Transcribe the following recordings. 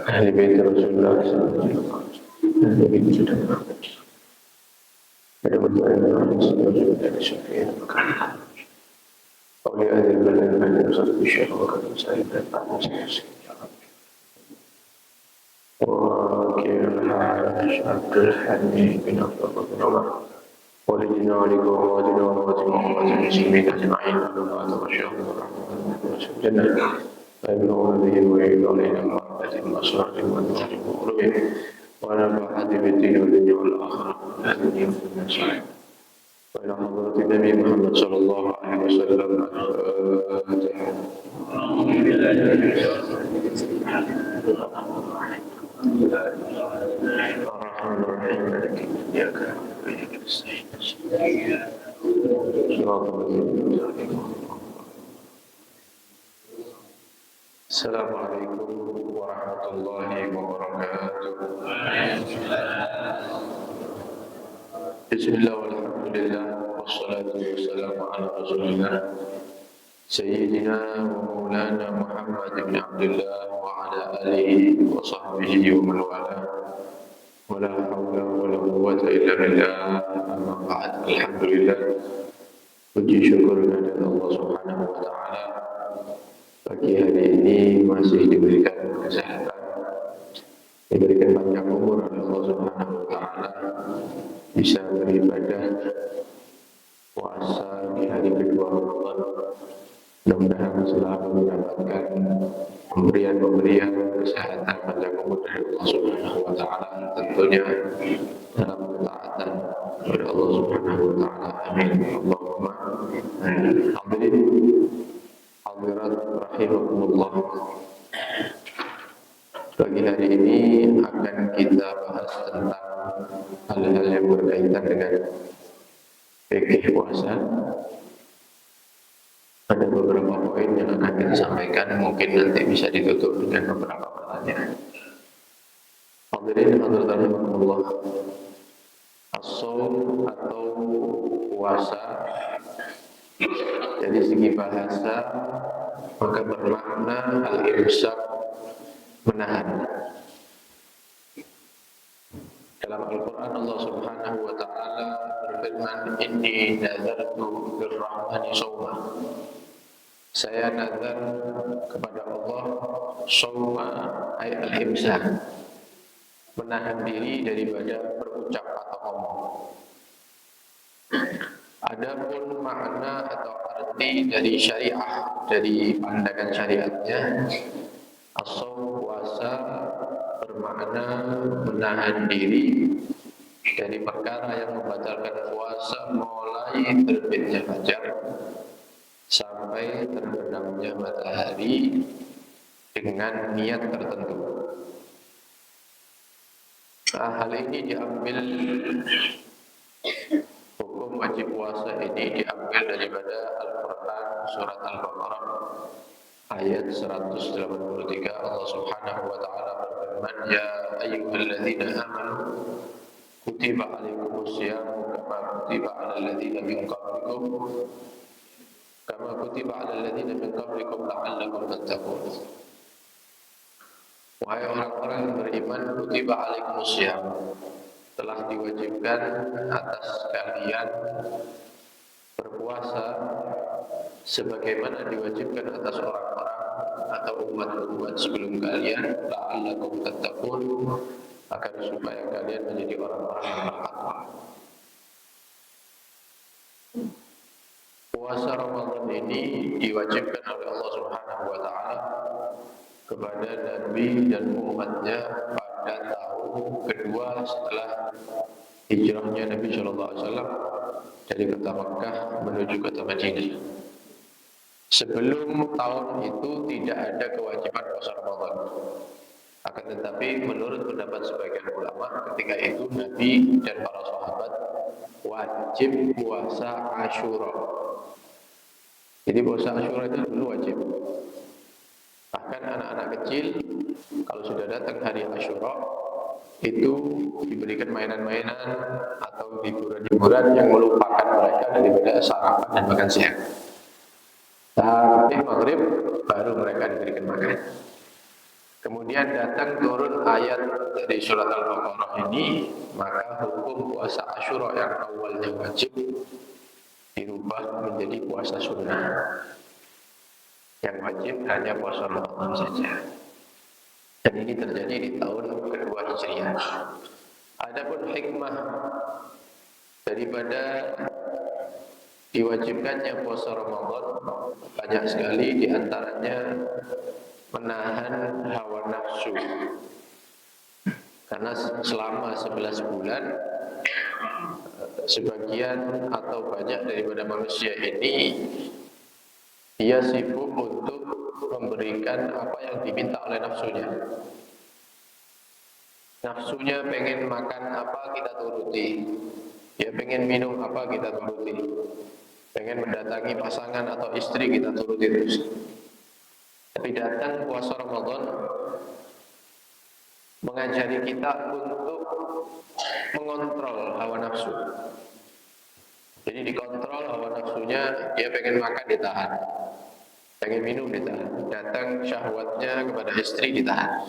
Ahli bait Rasulullah sallallahu alaihi wasallam. Ahli bait sudah ada berdoa sebagai dari syafi'in maka oleh ahli badan dan satu syekh waktu saya dan Pak وكيل الحاج عبد الحميد بن عبد الله بن عمر ولدنا ولقواتنا وقوات محمد المسلمين اجمعين ولما تغشاهم الرحمن الجنه فيبلغون به ويعيد علينا محبه المسرار والنور وقربه ونفعت بالدين والدنيا والاخره امين من صالح والى حضره النبي محمد صلى الله عليه وسلم الفاتحه الرحمن الرحيم مالك إياك وإياك نستعين صراط الذين السلام عليكم ورحمة الله وبركاته بسم الله والحمد لله والصلاة والسلام على رسول الله سيدنا ومولانا محمد بن عبد الله وعلى آله وصحبه ومن والاه ولا حول ولا قوة إلا بالله أما بعد الحمد لله puji syukur kepada Allah Subhanahu wa taala pagi hari ini masih diberikan kesehatan diberikan panjang umur oleh Allah Subhanahu wa taala bisa beribadah puasa di hari kedua Ramadan. Mudah-mudahan selalu mendapatkan pemberian-pemberian kesehatan panjang umur dari Allah Subhanahu wa taala tentunya dalam ketaatan kepada Allah Subhanahu wa taala. Amin. Allahumma amin. Hadirin hadirat rahimakumullah. Pagi hari ini akan kita bahas tentang hal-hal yang berkaitan dengan fikih puasa. Ada beberapa poin yang akan kita sampaikan, mungkin nanti bisa ditutup dengan beberapa pertanyaan. Hadirin hadirat rahimakumullah. As-shaum atau puasa dari segi bahasa maka bermakna al-imsak, menahan. Dalam Al-Quran Allah Subhanahu wa taala berfirman, inni nazartu lirrahmani shauma. Saya nazar kepada Allah shauma ay al-imsak, menahan diri daripada berucap atau ngomong. Adapun makna atau arti dari syariah, dari pandangan syariatnya, as-shaum puasa bermakna menahan diri dari perkara yang membatalkan puasa mulai terbitnya fajar sampai terbenamnya matahari dengan niat tertentu. Hal ini diambil, hukum wajib puasa ini diambil daripada Al-Quran surat Al-Baqarah ayat 183. Allah Subhanahu wa taala berfirman, ya ayyuhalladzina amanu kutiba alaikumus syamu kama kutiba alal ladzina min qablikum kama kutiba 'alal ladzina min qablikum la'allakum tattaqun. Wahai orang-orang yang beriman, kutiba 'alaikumusiyam, telah diwajibkan atas kalian berpuasa sebagaimana diwajibkan atas orang-orang atau umat-umat sebelum kalian, la'allakum tattaqun, agar supaya kalian menjadi orang-orang yang bertakwa. Puasa Ramadan ini diwajibkan oleh Allah Subhanahu wa taala kepada Nabi dan umatnya pada tahun kedua setelah hijrahnya Nabi sallallahu alaihi wasallam dari kota Makkah menuju kota Madinah. Sebelum tahun itu tidak ada kewajiban puasa Ramadan. Akan tetapi menurut pendapat sebagian ulama, ketika itu Nabi dan para sahabat wajib puasa Asyura. Jadi puasa Asyura itu dulu wajib. Bahkan anak-anak kecil kalau sudah datang hari Asyura itu diberikan mainan-mainan atau hiburan-hiburan yang melupakan mereka daripada sarapan dan makan siang. Sampai maghrib baru mereka diberikan makan. Kemudian datang turun ayat dari surat Al-Baqarah ini, maka hukum puasa Asyura yang awalnya wajib dirubah menjadi puasa sunnah. Yang wajib hanya puasa Ramadan saja. Dan ini terjadi di tahun kedua Hijriah. Adapun hikmah daripada diwajibkannya puasa Ramadan banyak sekali, di antaranya menahan hawa nafsu. Karena selama 11 bulan sebagian atau banyak daripada manusia ini dia sibuk untuk memberikan apa yang diminta oleh nafsunya. Nafsunya pengen makan apa, kita turuti. Dia pengen minum apa, kita turuti. Pengen mendatangi pasangan atau istri, kita turuti terus. Tapi datang puasa Ramadan mengajari kita untuk mengontrol hawa nafsu. Jadi dikontrol hawa nafsunya, dia pengen makan ditahan, pengen minum ditahan, datang syahwatnya kepada istri ditahan.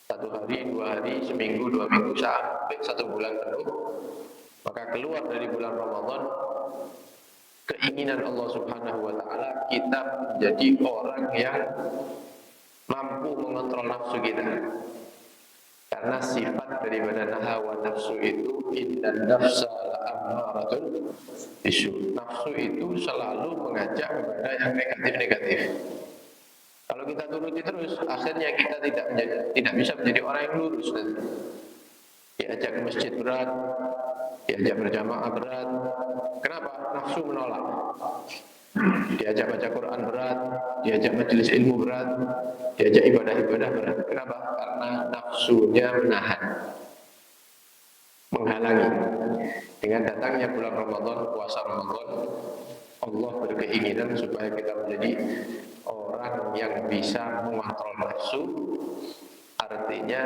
1 hari, 2 hari, seminggu, 2 minggu, sampai 1 bulan penuh. Maka keluar dari bulan Ramadan, keinginan Allah Subhanahu wa taala kita menjadi orang yang mampu mengontrol nafsu kita. Karena sifat daripada hawa nafsu itu, innan nafsa la'ammaratun bisu. Nafsu itu selalu mengajak kepada yang negatif-negatif. Kalau kita turuti terus, akhirnya kita tidak bisa menjadi orang yang lurus. Diajak ke masjid berat, diajak berjamaah berat. Kenapa? Nafsu menolak. Diajak baca Quran berat, diajak majelis ilmu berat, diajak ibadah-ibadah berat. Kenapa? Karena nafsunya menahan, menghalangi. Dengan datangnya bulan Ramadan, puasa Ramadan, Allah berkeinginan supaya kita menjadi orang yang bisa mengontrol nafsu. Artinya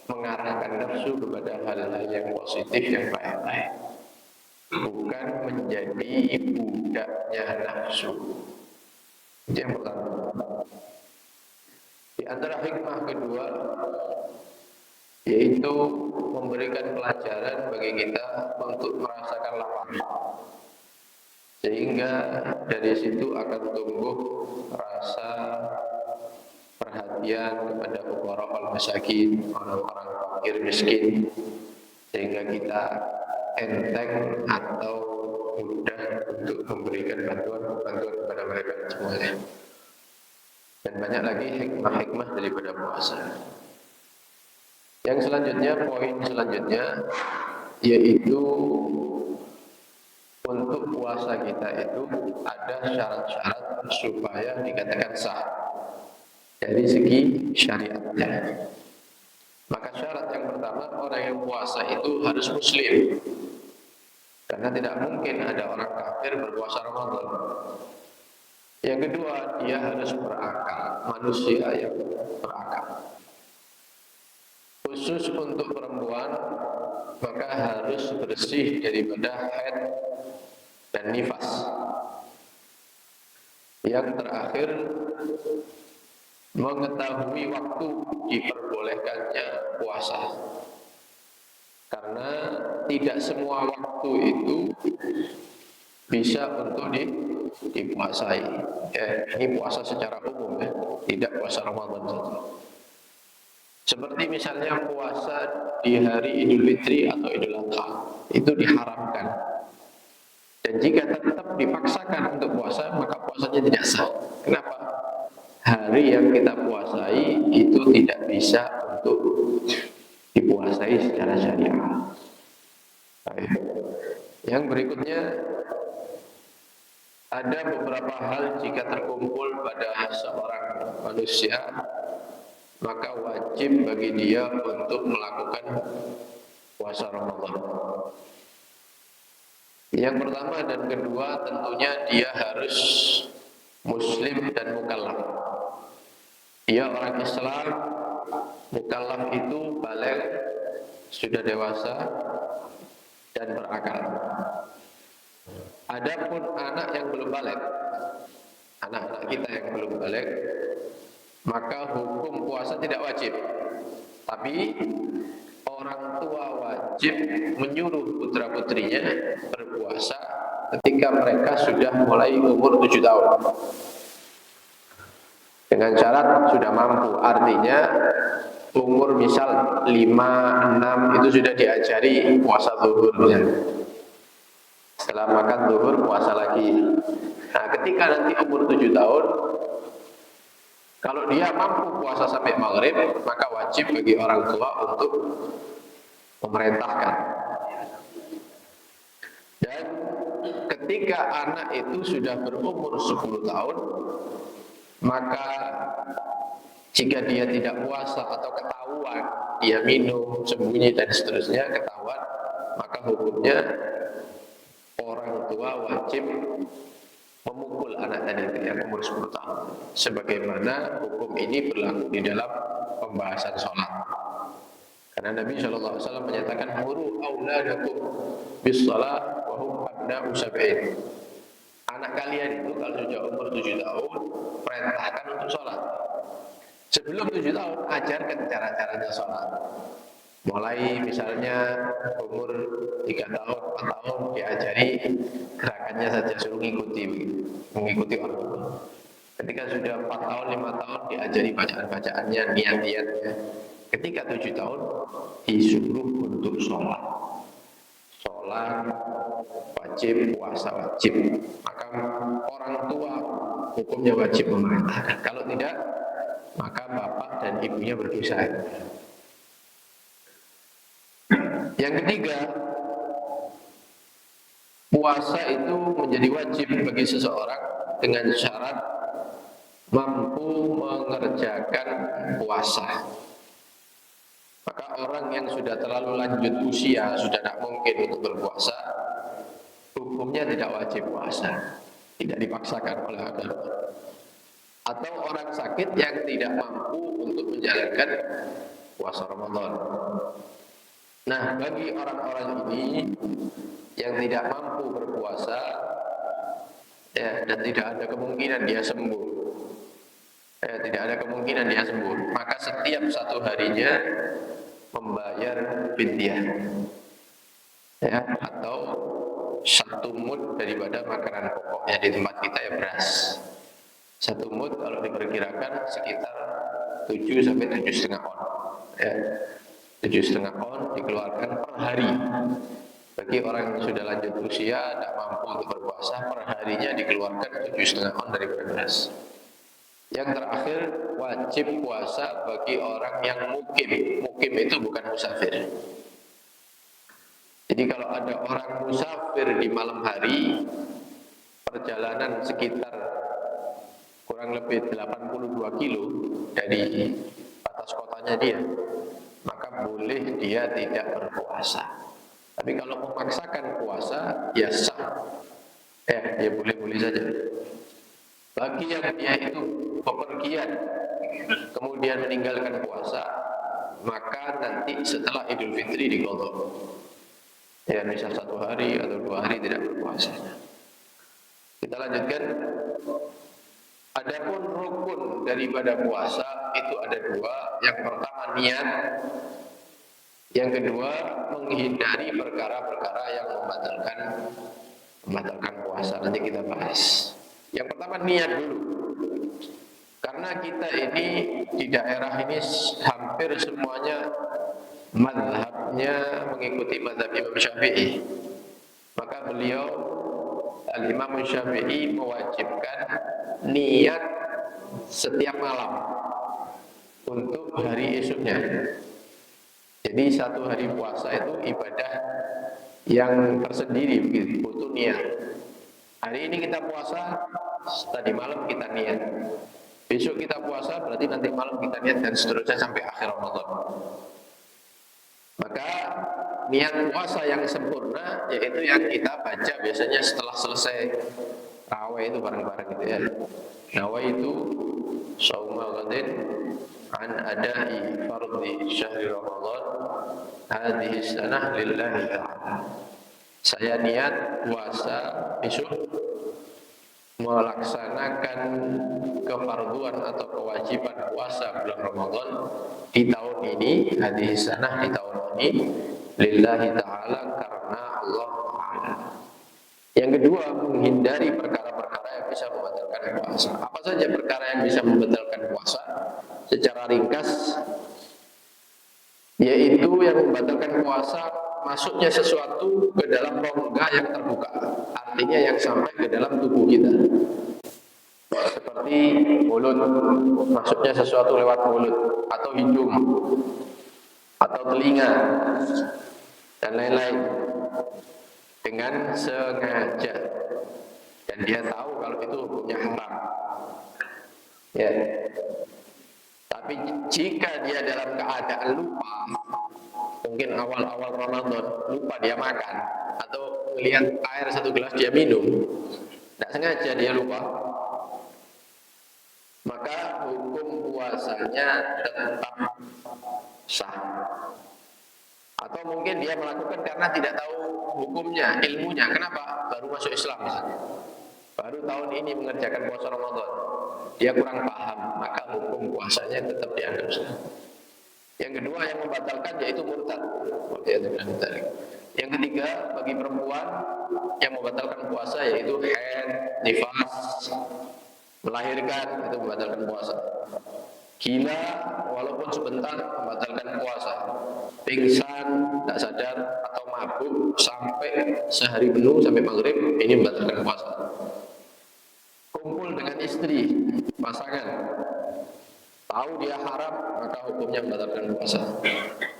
mengarahkan nafsu kepada hal-hal yang positif, yang baik-baik, bukan menjadi budaknya nafsu. Itu yang pertama. Di antara hikmah kedua, yaitu memberikan pelajaran bagi kita untuk merasakan lapar, sehingga dari situ akan tumbuh rasa perhatian kepada fuqara masakin, orang-orang fakir miskin, sehingga kita enteng atau mudah untuk memberikan bantuan kepada mereka semuanya. Dan banyak lagi hikmah-hikmah daripada puasa. Yang selanjutnya, poin selanjutnya, yaitu untuk puasa kita itu ada syarat-syarat supaya dikatakan sah dari segi syariatnya. Maka syarat yang pertama, orang yang puasa itu harus muslim. Karena tidak mungkin ada orang kafir berpuasa Ramadan. Yang kedua, dia harus berakal, manusia yang berakal. Khusus untuk perempuan, maka harus bersih daripada haid dan nifas. Yang terakhir, mengetahui waktu diperbolehkannya puasa. Karena tidak semua waktu itu bisa untuk dipuasai. Ini puasa secara umum ya, tidak puasa Ramadan saja. Seperti misalnya puasa di hari Idul Fitri atau Idul Adha, itu diharamkan. Dan jika tetap dipaksakan untuk puasa, maka puasanya tidak sah. Kenapa? Hari yang kita puasai itu tidak bisa untuk dipuasai secara syariah. Yang berikutnya, ada beberapa hal jika terkumpul pada seorang manusia, maka wajib bagi dia untuk melakukan puasa Ramadan. Yang pertama dan kedua, tentunya dia harus muslim dan mukallaf. Dia orang Islam, mukallaf itu baligh, sudah dewasa dan berakal. Adapun anak yang belum baligh, anak-anak kita yang belum baligh, maka hukum puasa tidak wajib. Tapi orang tua wajib menyuruh putra-putrinya berpuasa ketika mereka sudah mulai umur 7 tahun. Dengan syarat sudah mampu, artinya umur misal 5, 6 itu sudah diajari puasa zuhur. Setelah makan zuhur puasa lagi. Nah, ketika nanti umur 7 tahun, kalau dia mampu puasa sampai maghrib, maka wajib bagi orang tua untuk memerintahkan. Dan ketika anak itu sudah berumur 10 tahun, maka jika dia tidak puasa atau ketahuan dia minum, sembunyi dan seterusnya, ketahuan, maka hukumnya orang tua wajib memukul anak tadi yang umur 10 tahun. Sebagaimana hukum ini berlaku di dalam pembahasan sholat. Karena Nabi SAW menyatakan, muru auladakum bis shalah wa hum abna'u sab'in. Anak kalian itu kalau sudah umur 7 tahun, perintahkan untuk sholat. Sebelum 7 tahun, ajarkan cara-caranya sholat. Mulai misalnya umur 3 tahun, 4 tahun diajari gerakannya saja, suruh mengikuti orang tua. Ketika sudah 4 tahun, 5 tahun diajari bacaan-bacaannya, niat-niatnya. Ketika 7 tahun disuruh untuk sholat. Sholat wajib, puasa wajib. Maka orang tua hukumnya wajib memerintahkan. Kalau tidak, maka bapak dan ibunya berdosa. Yang ketiga, puasa itu menjadi wajib bagi seseorang dengan syarat mampu mengerjakan puasa. Maka orang yang sudah terlalu lanjut usia, sudah tidak mungkin untuk berpuasa, hukumnya tidak wajib puasa, tidak dipaksakan oleh agama. Atau orang sakit yang tidak mampu untuk menjalankan puasa Ramadan. Nah, bagi orang-orang ini yang tidak mampu berpuasa, ya, dan tidak ada kemungkinan dia sembuh, tidak ada kemungkinan dia sembuh, maka setiap 1 harinya membayar fidyah, ya, atau 1 mud daripada makanan pokoknya. Di tempat kita ya beras. 1 mud kalau diperkirakan sekitar 7 sampai 7,5 on. Ya. 7,5 on dikeluarkan per hari. Bagi orang yang sudah lanjut usia, tidak mampu untuk berpuasa, per harinya dikeluarkan 7,5 on daripada beras. Yang terakhir, wajib puasa bagi orang yang mukim. Mukim itu bukan musafir. Jadi kalau ada orang musafir di malam hari, perjalanan sekitar kurang lebih 82 kilo dari batas kotanya dia, maka boleh dia tidak berpuasa. Tapi kalau memaksakan puasa, ya sah. Ya boleh-boleh saja. Bagi yang dia itu bepergian, kemudian meninggalkan puasa, maka nanti setelah Idul Fitri diqadha. Ya, misal 1 hari atau 2 hari tidak berpuasa. Kita lanjutkan. Adapun rukun daripada puasa itu ada dua. Yang pertama niat, yang kedua menghindari perkara-perkara yang membatalkan puasa. Nanti kita bahas. Yang pertama niat dulu. Karena kita ini di daerah ini hampir semuanya mazhabnya mengikuti mazhab Imam Syafi'i. Maka beliau Al-Imam Syafi'i mewajibkan niat setiap malam untuk hari esoknya. Jadi satu hari puasa itu ibadah yang tersendiri, butuh niat. Hari ini kita puasa, tadi malam kita niat. Besok kita puasa, berarti nanti malam kita niat dan seterusnya sampai akhir Ramadan. Maka niat puasa yang sempurna yaitu yang kita baca biasanya setelah selesai raweh itu bareng-bareng gitu ya. Nawaitu shauma ghadin an ada'i fardhi syahri Ramadan hadhihi sanah lillahi ta'ala. Saya niat puasa besok melaksanakan kefarduan atau kewajiban puasa bulan Ramadan di tahun ini, hadhihi sanah di tahun ini lillahi ta'ala, karena Allah Ta'ala. Yang kedua, menghindari perkara-perkara yang bisa membatalkan puasa. Apa saja perkara yang bisa membatalkan puasa? Secara ringkas, yaitu yang membatalkan puasa masuknya sesuatu ke dalam rongga yang terbuka, artinya yang sampai ke dalam tubuh kita, seperti mulut, masuknya sesuatu lewat mulut atau hidung atau telinga dan lain-lain dengan sengaja, dan dia tahu kalau itu hukumnya haram ya. Tapi jika dia dalam keadaan lupa, mungkin awal-awal Ramadan lupa dia makan, atau melihat air satu gelas dia minum, tidak sengaja dia lupa, maka hukum puasanya tetap sah. Atau mungkin dia melakukan karena tidak tahu hukumnya, ilmunya. Kenapa? Baru masuk Islam misalnya, baru tahun ini mengerjakan puasa Ramadan, dia kurang paham, maka hukum puasanya tetap dianggap sah. Yang kedua yang membatalkan yaitu murtad. Yang ketiga bagi perempuan yang membatalkan puasa yaitu haid, nifas, melahirkan, itu membatalkan puasa. Gila walaupun sebentar membatalkan puasa. Pingsan, tidak sadar atau mabuk sampai sehari penuh sampai maghrib, ini membatalkan puasa. Kumpul dengan istri, pasangan, tahu dia haram, maka hukumnya membatalkan puasa.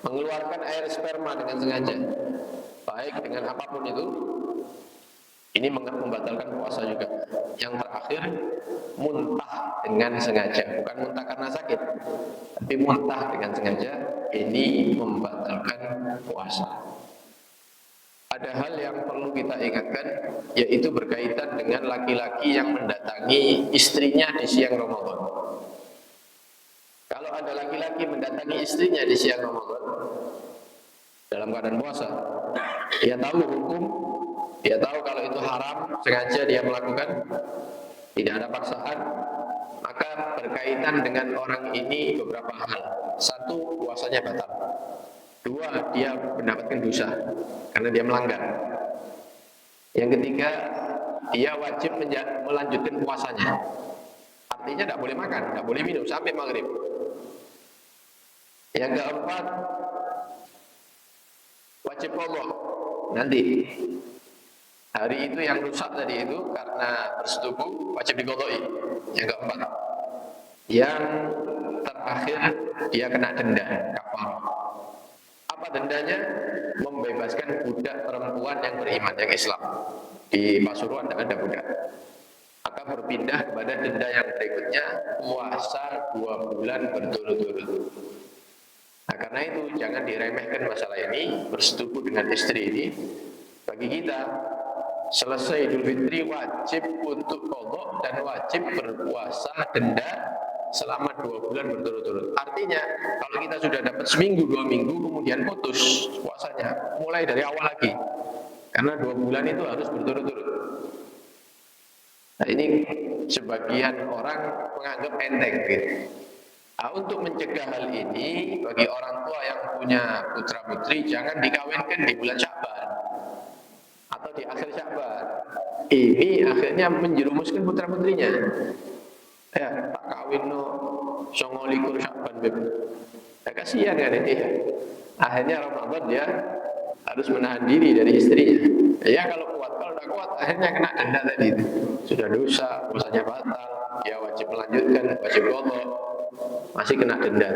Mengeluarkan air sperma dengan sengaja, baik dengan apapun itu, ini membatalkan puasa juga. Yang terakhir, muntah dengan sengaja, bukan muntah karena sakit, tapi muntah dengan sengaja, ini membatalkan puasa. Ada hal yang perlu kita ingatkan, yaitu berkaitan dengan laki-laki yang mendatangi istrinya di siang Ramadan. Kalau ada laki-laki mendatangi istrinya di siang Ramadan dalam keadaan puasa, dia tahu hukum, dia tahu kalau itu haram, sengaja dia melakukan, tidak ada paksaan, maka berkaitan dengan orang ini beberapa hal. Satu, puasanya batal. Dua, dia mendapatkan dosa karena dia melanggar. Yang ketiga, dia wajib melanjutkan puasanya. Artinya tidak boleh makan, tidak boleh minum sampai maghrib. Yang keempat, wajib qadha. Nanti hari itu yang rusak tadi itu karena bersetubuh, wajib diqadai. Yang keempat. Yang terakhir, dia kena denda kafar. Apa dendanya? Membebaskan budak perempuan yang beriman, yang Islam. Di Pasuruan tidak ada budak. Maka berpindah kepada denda yang berikutnya, puasa 2 bulan berturut-turut. Nah, karena itu jangan diremehkan masalah ini, bersetubuh dengan istri ini. Bagi kita, selesai Idul Fitri wajib untuk qadha dan wajib berpuasa denda selama 2 bulan berturut-turut. Artinya kalau kita sudah dapat seminggu, 2 minggu, kemudian putus puasanya, mulai dari awal lagi. Karena 2 bulan itu harus berturut-turut. Nah, ini sebagian orang menganggap enteng gitu. Nah, untuk mencegah hal ini, bagi orang tua yang punya putra putri, jangan dikawinkan di bulan Sya'ban atau di akhir Sya'ban. Ini akhirnya menjerumuskan putra putrinya. Ya, tak kawin no 29 Sya'ban beb. Ya, kasihan kan ini. Akhirnya Ramadan dia harus menahan diri dari istrinya. Ya kalau kuat, kalau tidak kuat akhirnya kena denda tadi itu. Sudah dosa, dosanya batal, dia wajib melanjutkan, wajib qadha, masih kena denda.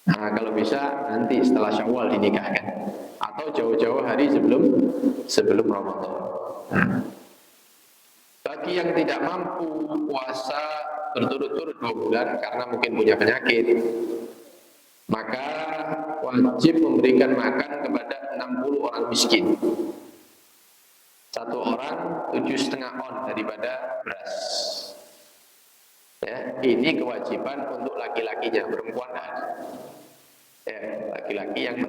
Nah kalau bisa nanti setelah Syawal dinikahkan atau jauh-jauh hari sebelum Ramadan. Nah, bagi yang tidak mampu puasa berturut-turut 2 bulan karena mungkin punya penyakit, maka wajib memberikan makan kepada 60 orang miskin. 1 orang 7,5 on daripada beras. Ya, ini kewajiban untuk laki-lakinya, perempuan tidak. Ya, laki-laki yang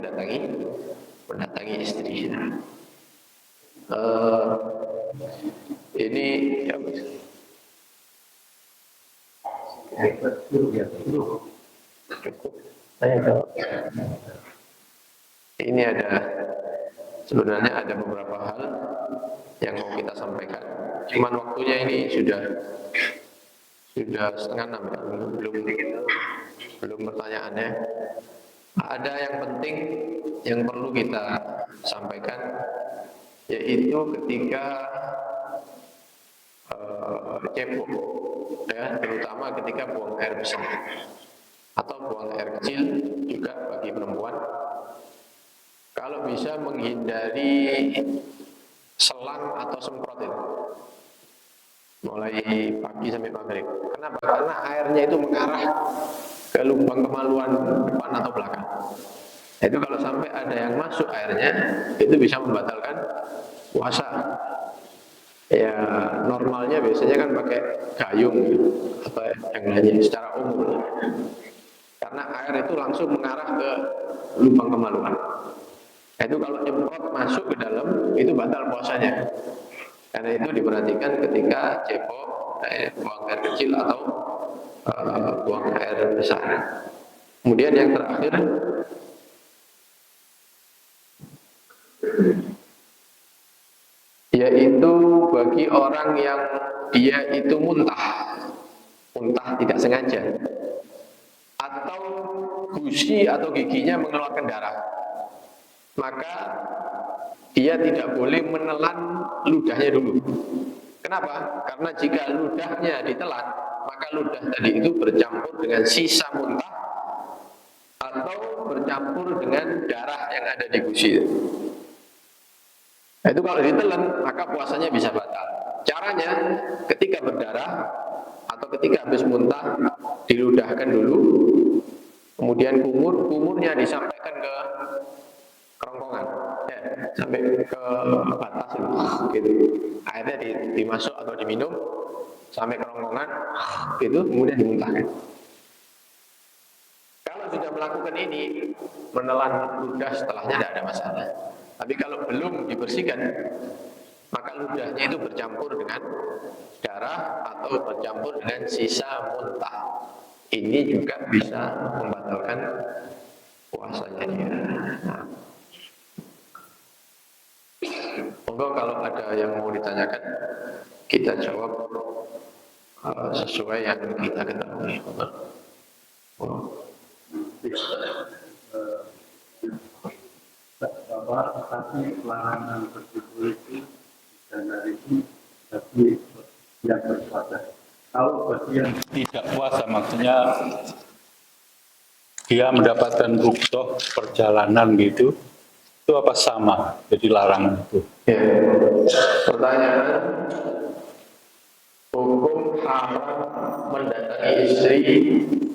mendatangi istrinya. Ini ya. Ini sebenarnya ada beberapa hal yang mau kita sampaikan. Cuman waktunya ini sudah 5:30 ya, belum pertanyaannya. Ada yang penting yang perlu kita sampaikan, yaitu ketika cebok, ya, terutama ketika buang air besar atau buang air kecil juga bagi perempuan. Kalau bisa menghindari selang atau semprot itu, mulai pagi sampai maghrib. Kenapa? Karena airnya itu mengarah ke lubang kemaluan depan atau belakang. Itu kalau sampai ada yang masuk airnya, itu bisa membatalkan puasa. Ya normalnya biasanya kan pakai gayung atau yang lainnya secara umum. Karena air itu langsung mengarah ke lubang kemaluan. Itu kalau nyemprot masuk ke dalam, itu batal puasanya. Karena itu diperhatikan ketika cebok, buang air kecil atau buang air besar. Kemudian yang terakhir, yaitu bagi orang yang dia itu muntah tidak sengaja, atau gusi atau giginya mengeluarkan darah, maka dia tidak boleh menelan ludahnya dulu. Kenapa? Karena jika ludahnya ditelan, maka ludah tadi itu bercampur dengan sisa muntah atau bercampur dengan darah yang ada di gusi. Nah, itu kalau ditelan, maka puasanya bisa batal. Caranya, ketika berdarah atau ketika habis muntah, diludahkan dulu, kemudian kumurnya disampaikan ke kerongkongan, ya, sampai ke batas gitu. Airnya dimasuk atau diminum sampai kerongkongan, gitu, kemudian dimuntahkan. Kalau sudah melakukan ini, menelan ludah setelahnya tidak ada masalah. Tapi kalau belum dibersihkan, maka ludahnya itu bercampur dengan darah atau bercampur dengan sisa muntah. Ini juga bisa membatalkan puasanya dia. Nah. Monggo kalau ada yang mau ditanyakan, kita jawab sesuai yang kita ketahui. Bahwa tetapi larangan berjubel itu dan dari itu bagi yang berpuasa. Kalau bagi yang tidak puasa, maksudnya dia mendapatkan buktoh perjalanan gitu, itu apa sama? Jadi larangan itu. Ya. Pertanyaan, hukum haram mendatangi istri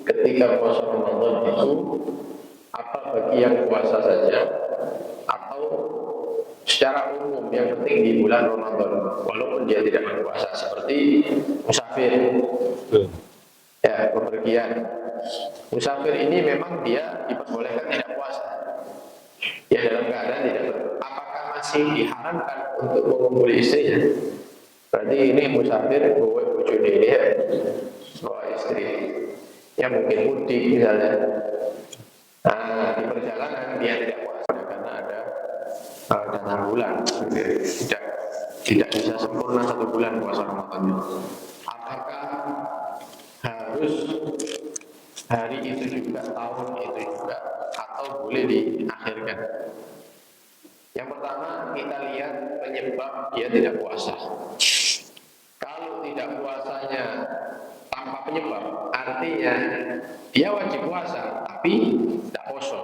ketika puasa Ramadan itu apa bagi yang puasa saja atau secara umum yang penting di bulan Ramadan walaupun dia tidak berpuasa, seperti musafir, ya, bepergian. Musafir ini memang dia diperbolehkan tidak puasa, ya, dalam keadaan tidak berpuasa. Apakah masih diharamkan untuk mengumpuli istrinya? Berarti ini musafir bawa bojone ini ya, bawa istri. Ya mungkin mudik misalnya. Nah, di perjalanan dia tidak puasa karena ada datang bulan, tidak bisa sempurna 1 bulan puasa Ramadan. Apakah harus hari itu juga, tahun itu juga, atau boleh diakhirkan? Yang pertama kita lihat penyebab dia tidak puasa. Kalau tidak puasanya tanpa penyebab, artinya dia wajib puasa tapi tidak poso.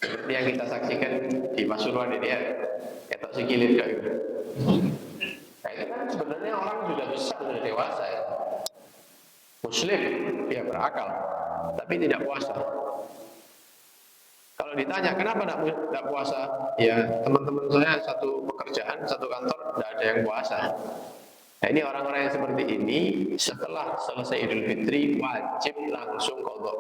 Seperti yang kita saksikan di Pasuruan ini ya, ketok sikilin kayak gitu. Nah itu kan sebenarnya orang sudah besar, sudah dewasa ya. Muslim, dia berakal, tapi tidak puasa. Kalau ditanya kenapa tidak puasa, ya teman-teman saya satu pekerjaan, satu kantor, tidak ada yang puasa. Nah ini orang-orang yang seperti ini setelah selesai Idul Fitri wajib langsung qadha.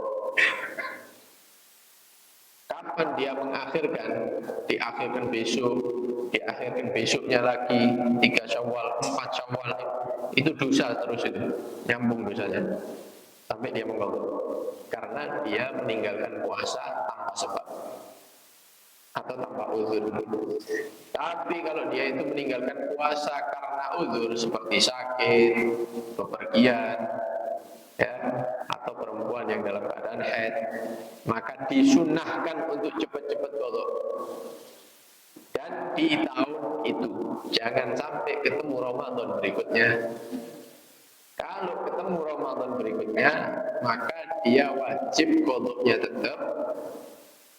Kapan dia mengakhirkan? Diakhirkan besok, diakhirkan besoknya lagi, 3 Syawal, 4 Syawal. Itu dosa terus itu, nyambung dosanya sampai dia mengqadha. Karena dia meninggalkan puasa tanpa sebab atau tanpa uzur. Tapi kalau dia itu meninggalkan puasa karena uzur seperti sakit, bepergian, ya, atau perempuan yang dalam keadaan haid, maka disunahkan untuk cepat-cepat qadha. Dan di tahun itu jangan sampai ketemu Ramadan berikutnya. Kalau ketemu Ramadan berikutnya, maka dia wajib qadha-nya tetap,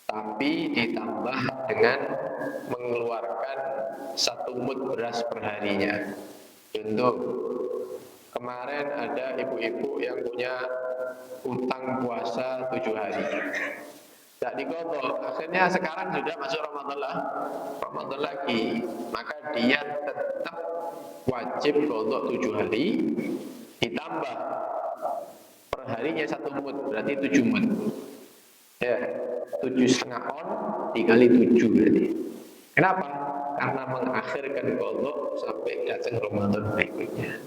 tapi ditambah dengan mengeluarkan 1 mud beras perharinya. Contoh, kemarin ada ibu-ibu yang punya utang puasa 7 hari. Tak diqadha, akhirnya sekarang sudah masuk Ramadan lagi, maka dia tetap wajib qadha 7 hari, ditambah perharinya 1 mud, berarti 7 mud. Ya, 7,5 on dikali 7 berarti. Kenapa? Karena mengakhirkan qadha sampai datang Ramadan berikutnya.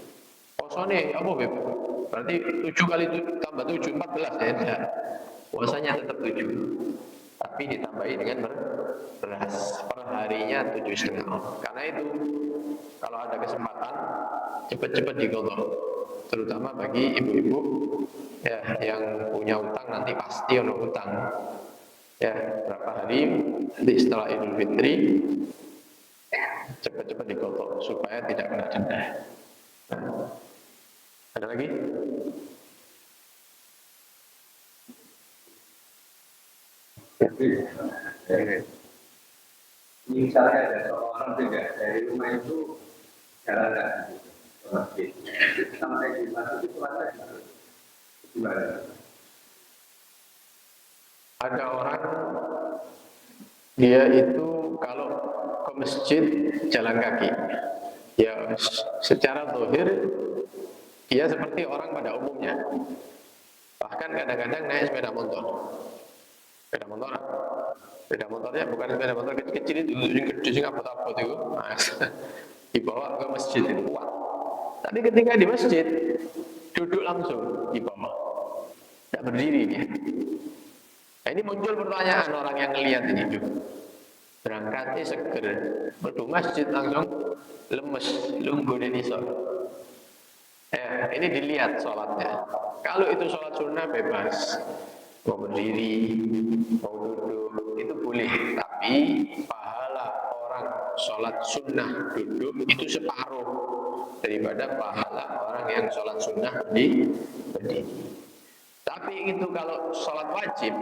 Posone apa Beb? Berarti 7 kali 7 tambah 7 14 ya. Enggak. Puasanya tetap 7. Tapi ditambahi dengan beras. Perharinya 7,5 on. Karena itu kalau ada kesempatan cepat-cepat diqadha. Terutama bagi ibu-ibu ya yang punya utang, nanti pasti ada utang. Ya, berapa hari nanti setelah Idul Fitri cepat-cepat diqadha supaya tidak kena denda. Nah, ada lagi? Misalnya ada seorang tidak dari rumah itu jalan ke masjid, sampai di masjid itu ada gimana? Ada orang dia itu kalau ke masjid jalan kaki, ya secara zahir dia seperti orang pada umumnya. Bahkan kadang-kadang naik sepeda motor. Sepeda motornya bukan sepeda motor kecil-kecil itu, yang gede sing abot-abot itu. Nah, dibawa ke masjid itu kuat. Tapi ketika di masjid duduk langsung di bawah, tidak berdiri dia. Nah, ini muncul pertanyaan orang yang ngelihat ini juga. Berangkatnya seger, berdua masjid langsung lemes, lungguh dan isor. Ini dilihat sholatnya. Kalau itu sholat sunnah bebas, mau berdiri, mau duduk, itu boleh. Tapi pahala orang sholat sunnah duduk itu separuh daripada pahala orang yang sholat sunnah berdiri. Tapi itu kalau sholat wajib,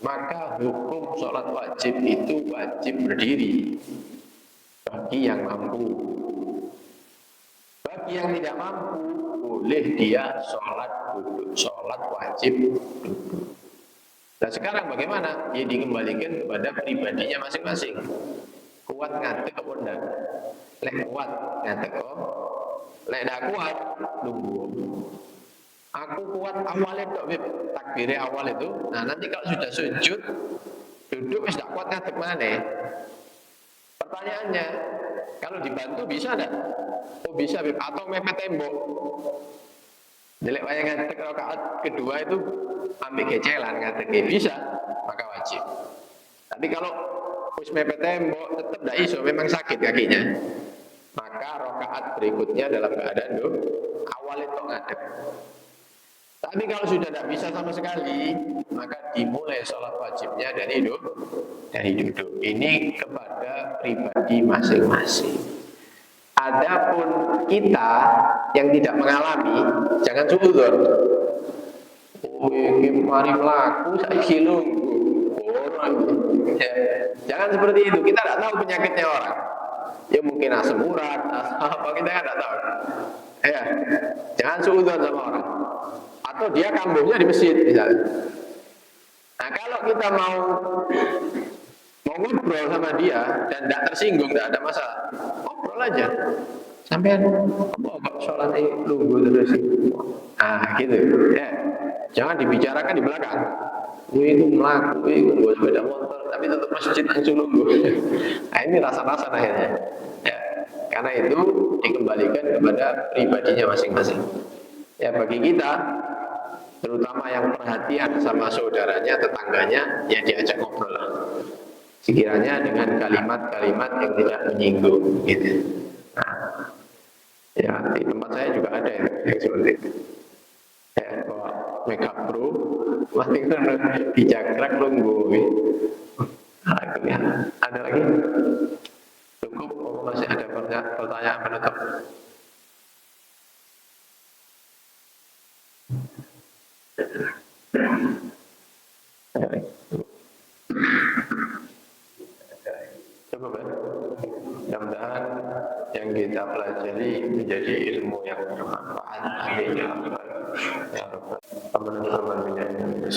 maka hukum sholat wajib itu wajib berdiri bagi yang mampu. Bagi yang tidak mampu, boleh dia sholat duduk, sholat wajib duduk. Nah sekarang bagaimana? Ya dikembalikan kepada pribadinya masing-masing. Kuat ngadeg apa enggak? Lek kuat ngadeg apa? Lek tidak kuat, nunggu. Aku kuat awalnya dok, takbirnya awal itu. Nah nanti kalau sudah sujud, duduk tidak kuat ngadeg mana? Pertanyaannya, Kalau dibantu bisa enggak? Oh bisa, Beb. Atau mepet tembok. Jelek wayang ngadeg rakaat kedua itu ambil gecelan ngadeg bisa, maka wajib. Tapi kalau wis mepet tembok tetap tidak iso, memang sakit kakinya, maka rakaat berikutnya dalam keadaan awal itu ngadeg. Tapi kalau sudah tidak bisa sama sekali, maka dimulai sholat wajibnya dari duduk. Ini kepada pribadi masing-masing. Adapun kita yang tidak mengalami, jangan suudzon. Oh, ini mari melaku, saya kilo. Jangan seperti itu. Kita tidak tahu penyakitnya orang. Ya mungkin asam urat, apa kita tidak tahu. Ya, jangan suudzon sama orang. Atau dia kambuhnya di masjid misalnya. Nah kalau kita mau ngobrol sama dia dan tidak tersinggung, tidak ada masalah, ngobrol aja. Sampean kok sholat nunggu terus. Ah gitu. Ya. Jangan dibicarakan di belakang. Itu melaku, itu buat sepeda motor, tapi tetap masjid langsung nunggu. Nah ini rasa-rasa akhirnya. Ya. Karena itu dikembalikan kepada pribadinya masing-masing. Ya bagi kita, terutama yang perhatian sama saudaranya, tetangganya, ya diajak ngobrol lah. Sekiranya dengan kalimat-kalimat yang tidak menyinggung, gitu. Nah, ya di tempat saya juga ada yang seperti itu. Ya, bawa makeup bro, mati kan dijagrak nunggu. Ada lagi? Cukup? Masih ada pertanyaan penutup? Cukup ya? Mudah-mudahan yang kita pelajari menjadi ilmu yang bermanfaat. Amin ya rabbal alamin. Amin ya rabbal alamin.